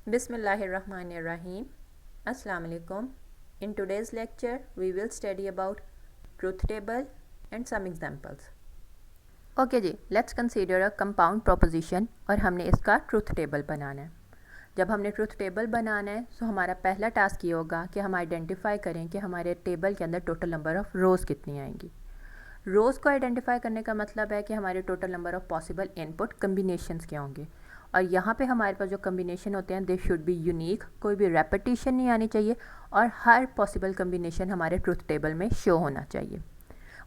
Bismillahirrahmanirrahim. Assalamu alaikum. In today's lecture, we will study about truth table and some examples. Okay ji, let's consider a compound proposition और हमने इसका truth table बनाना है. जब हमने truth table बनाना है तो हमारा पहला टास्क ये होगा कि हम आइडेंटिफाई करें कि हमारे टेबल के अंदर टोटल नंबर ऑफ़ रोज़ कितनी आएंगी. रोज़ को आइडेंटिफाई करने का मतलब है कि हमारे total number of possible input combinations क्या होंगे, और यहाँ पे हमारे पास जो कम्बिनेशन होते हैं दे शुड बी यूनिक, कोई भी रेपिटेशन नहीं आनी चाहिए और हर पॉसिबल कम्बिनेशन हमारे ट्रूथ टेबल में शो होना चाहिए.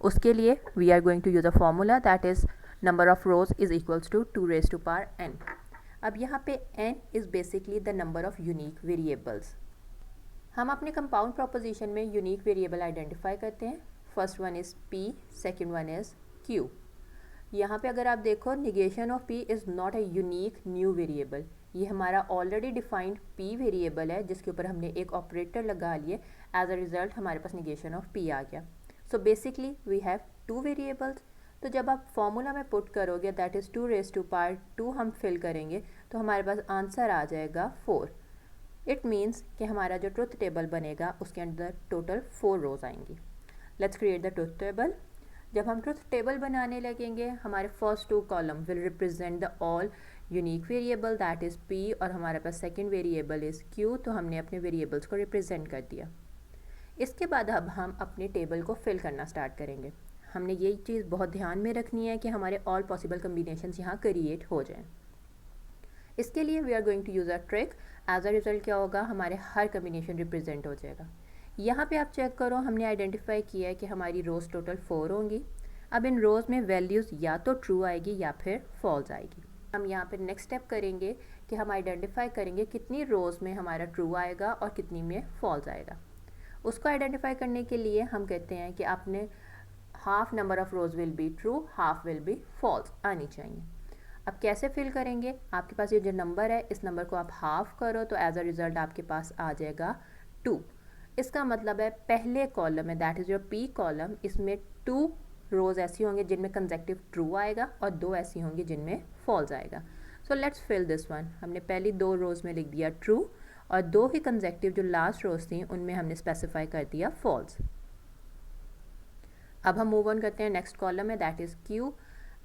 उसके लिए we are going to use a formula that is number of rows is equals to 2 raised to power n. अब यहाँ पे n is basically the number of unique variables. हम अपने कंपाउंड प्रोपोजिशन में यूनिक वेरिएबल आइडेंटिफाई करते हैं. First one is p, second one is q. यहाँ पे अगर आप देखो negation of p is not a unique new variable. ये हमारा ऑलरेडी डिफाइंड p वेरिएबल है जिसके ऊपर हमने एक ऑपरेटर लगा लिए. एज अ रिज़ल्ट हमारे पास निगेशन ऑफ p आ गया. So basically we have 2 variables. तो जब आप फॉर्मूला में पुट करोगे that is 2 raised to power 2 हम फिल करेंगे तो हमारे पास आंसर आ जाएगा 4. इट मीन्स कि हमारा जो ट्रुथ टेबल बनेगा उसके अंदर टोटल 4 रोज़ आएंगी. Let's create the truth table. जब हम ट्रुथ टेबल बनाने लगेंगे हमारे first 2 column will represent the all unique variable that is p और हमारे पास सेकेंड वेरिएबल इज़ q. तो हमने अपने वेरिएबल्स को रिप्रेजेंट कर दिया. इसके बाद अब हम अपने टेबल को फिल करना स्टार्ट करेंगे. हमने ये चीज़ बहुत ध्यान में रखनी है कि हमारे ऑल पॉसिबल कम्बिनेशंस यहाँ क्रिएट हो जाएं. इसके लिए we are going to use a trick. As a result क्या होगा, हमारे हर कम्बिनेशन रिप्रेजेंट हो जाएगा. यहाँ पे आप चेक करो, हमने आइडेंटिफाई किया है कि हमारी रोज़ टोटल 4 होंगी. अब इन रोज़ में वैल्यूज़ या तो ट्रू आएगी या फिर फॉल्स आएगी. हम यहाँ पे नेक्स्ट स्टेप करेंगे कि हम आइडेंटिफाई करेंगे कितनी रोज़ में हमारा ट्रू आएगा और कितनी में फॉल्स आएगा. उसको आइडेंटिफाई करने के लिए हम कहते हैं कि आपने half number of rows will be true, half will be false आनी चाहिए. अब कैसे फिल करेंगे, आपके पास ये जो नंबर है इस नंबर को आप हाफ करो तो एज अ रिज़ल्ट आपके पास आ जाएगा 2. इसका मतलब है पहले कॉलम में that is your p column, इसमें 2 रोज़ ऐसी होंगी जिनमें कंसेक्टिव ट्रू आएगा और 2 ऐसी होंगी जिनमें फॉल्स आएगा. So let's fill this one. हमने पहली 2 रोज़ में लिख दिया ट्रू और 2 ही कंसेक्टिव जो लास्ट रोज़ थी उनमें हमने स्पेसिफाई कर दिया फॉल्स. अब हम मूव ऑन करते हैं नेक्स्ट कॉलम में दैट इज़ q.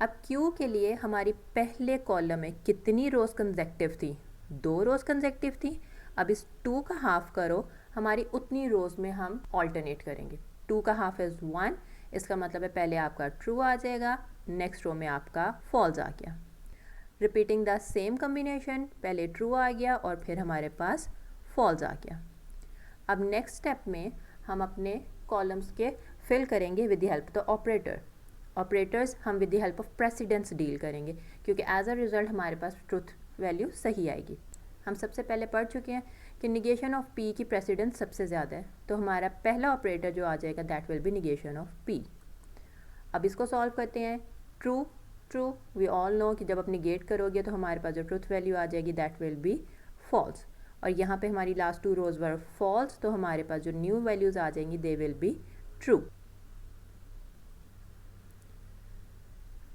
अब q के लिए हमारी पहले कॉलम में कितनी रोज़ कंसेक्टिव थी, 2 रोज़ कंसेक्टिव थी. अब इस 2 का हाफ करो, हमारी उतनी रोज़ में हम ऑल्टरनेट करेंगे. 2 का हाफ इज़ 1. इसका मतलब है पहले आपका ट्रू आ जाएगा, नेक्स्ट रो में आपका फॉल्स आ गया. रिपीटिंग द सेम कम्बिनेशन, पहले ट्रू आ गया और फिर हमारे पास फॉल्स आ गया. अब नेक्स्ट स्टेप में हम अपने कॉलम्स के फिल करेंगे with the help of the operator. Operators हम with the help of precedence deal करेंगे क्योंकि एज अ रिज़ल्ट हमारे पास ट्रुथ वैल्यू सही आएगी. हम सबसे पहले पढ़ चुके हैं कि निगेशन ऑफ p की प्रेसिडेंस सबसे ज़्यादा है, तो हमारा पहला ऑपरेटर जो आ जाएगा that will be negation of p. अब इसको सॉल्व करते हैं. True true, we all know कि जब आप निगेट करोगे तो हमारे पास जो ट्रुथ वैल्यू आ जाएगी दैट विल बी फॉल्स. और यहाँ पे हमारी लास्ट 2 रोज़ वर फॉल्स, तो हमारे पास जो न्यू वैल्यूज़ आ जाएंगी दे विल बी ट्रू.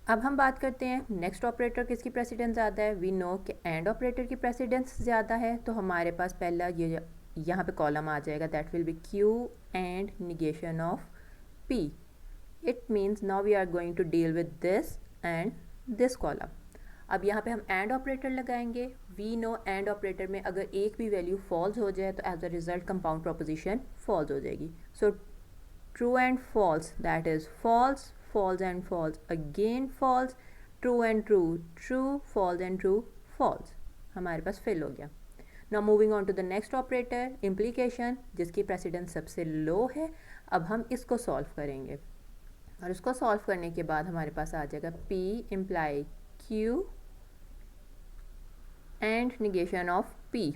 अब हम बात करते हैं नेक्स्ट ऑपरेटर किसकी प्रेसिडेंस ज़्यादा है. वी नो कि एंड ऑपरेटर की प्रेसिडेंस ज़्यादा है, तो हमारे पास पहला ये यहाँ पे कॉलम आ जाएगा that will be q and negation of p. It means now we are going to deal with this and this column. अब यहाँ पे हम एंड ऑपरेटर लगाएंगे. वी नो एंड ऑपरेटर में अगर एक भी वैल्यू फॉल्स हो जाए तो as a result compound proposition false हो जाएगी. So true and false that is false, false and false again false, true and true true, false and true false. हमारे पास फिल हो गया. Now moving on to the next operator implication, जिसकी precedence सबसे लो है. अब हम इसको सॉल्व करेंगे और इसको सॉल्व करने के बाद हमारे पास आ जाएगा p imply q and negation of p.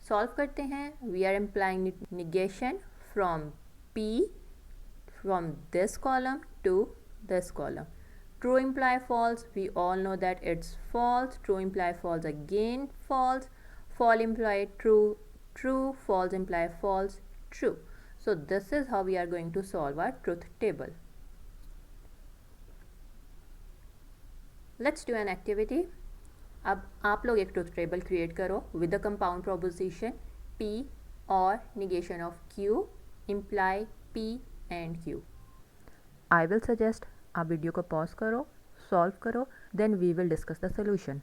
Solve करते हैं. We are implying negation from p from this column to this column. True imply false, we all know that it's false. True imply false again false. False imply true, true. False imply false, true. So this is how we are going to solve our truth table. Let's do an activity. अब आप लोग एक truth table create करो with the compound proposition P और negation of Q imply P and Q. I will suggest आप video को pause करो, solve करो, then we will discuss the solution.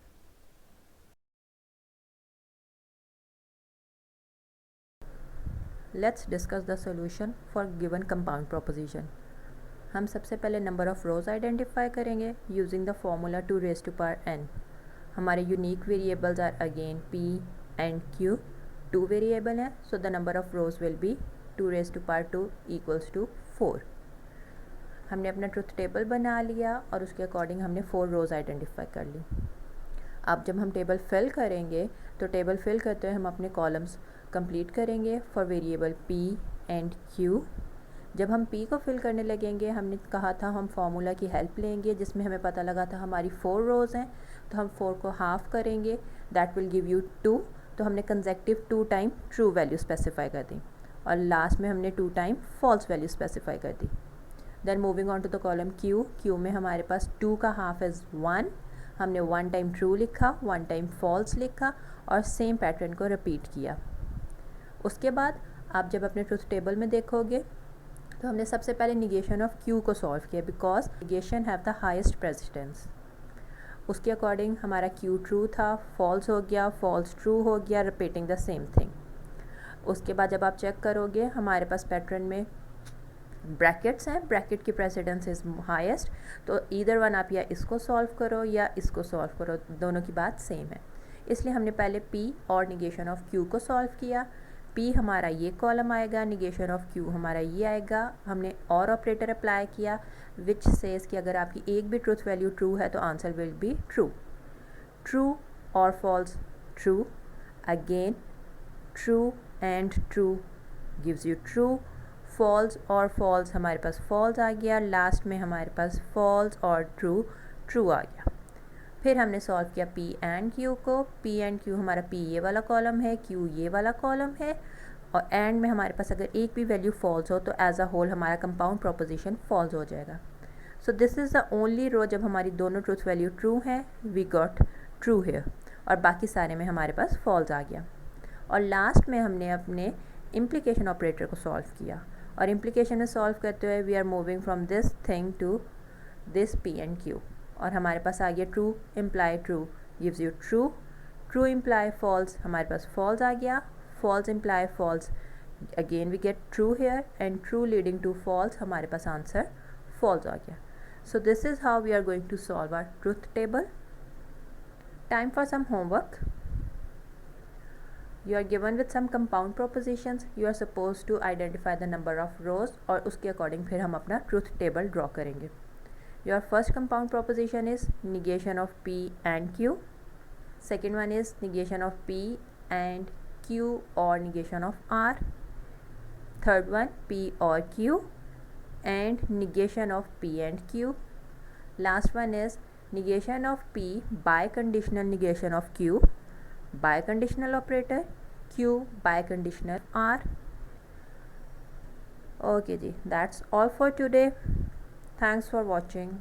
Let's discuss the solution for given compound proposition. हम सबसे पहले number of rows identify करेंगे using the formula 2 raised to power n. हमारे unique variables are again p and q. 2 variable हैं, so the number of rows will be 2 raised to power 2 equals to 4. हमने अपना truth table बना लिया और उसके according हमने 4 रोज आइडेंटिफाई कर ली. अब जब हम टेबल फिल करेंगे तो टेबल फिल करते हुए हम अपने कॉलम्स कंप्लीट करेंगे for variable p and q. जब हम p को फिल करने लगेंगे, हमने कहा था हम फार्मूला की हेल्प लेंगे जिसमें हमें पता लगा था हमारी 4 रोज़ हैं, तो हम 4 को हाफ करेंगे, दैट विल गिव यू 2. तो हमने consecutive 2 time true value specify कर दी और लास्ट में हमने 2 टाइम फॉल्स वैल्यू स्पेसिफाई कर दी. Then moving on to the column q में हमारे पास 2 का हाफ इज़ 1. हमने 1 टाइम ट्रू लिखा, 1 टाइम फॉल्स लिखा और सेम पैटर्न को रिपीट किया. उसके बाद आप जब अपने ट्रुथ टेबल में देखोगे तो हमने सबसे पहले निगेशन ऑफ q को सॉल्व किया because negation have the highest precedence. उसके अकॉर्डिंग हमारा q ट्रू था, फॉल्स हो गया, फॉल्स ट्रू हो गया, रिपीटिंग द सेम थिंग. उसके बाद जब आप चेक करोगे हमारे पास पैटर्न में ब्रैकेट्स हैं, ब्रैकेट की प्रेसिडेंस इज़ हाईएस्ट, तो ईदर वन आप या इसको सॉल्व करो या इसको सॉल्व करो, दोनों की बात सेम है. इसलिए हमने पहले p और निगेशन ऑफ q को सॉल्व किया. p हमारा ये कॉलम आएगा, निगेशन ऑफ q हमारा ये आएगा. हमने और ऑपरेटर अप्लाई किया विच सेज कि अगर आपकी एक भी ट्रूथ वैल्यू ट्रू है तो answer will be true. True और false, true, again true and true gives you true. False और फॉल्स, हमारे पास फॉल्स आ गया, लास्ट में हमारे पास फॉल्स और ट्रू, ट्रू आ गया. फिर हमने सॉल्व किया p एंड q को. p एंड q हमारा p ये वाला कॉलम है, q ये वाला कॉलम है और एंड में हमारे पास अगर एक भी वैल्यू फॉल्स हो तो एज अ होल हमारा कंपाउंड प्रोपोजिशन फॉल्स हो जाएगा. So this is the only row जब हमारी दोनों ट्रूथ वैल्यू ट्रू हैं, वी गॉट ट्रू हेयर, और बाकी सारे में हमारे पास फॉल्स आ गया. और लास्ट में हमने अपने इम्प्लीकेशन ऑपरेटर को सॉल्व किया और इम्प्लीकेशन में सॉल्व करते हुए we are moving from this thing to this p and q और हमारे पास आ गया true imply true gives you true, true imply false, हमारे पास फॉल्स आ गया, false imply false, again we get true here and true leading to false, हमारे पास आंसर फॉल्स आ गया. So this is how we are going to solve our truth table. Time for some homework. You are given with some compound propositions. You are supposed to identify the number of rows और उसके according फिर हम अपना truth table draw करेंगे. Your first compound proposition is negation of p and q. Second one is negation of p and q or negation of r. Third one p or q and negation of p and q. Last one is negation of p by conditional negation of q. Biconditional operator q, biconditional r. Okay ji, that's all for today. Thanks for watching.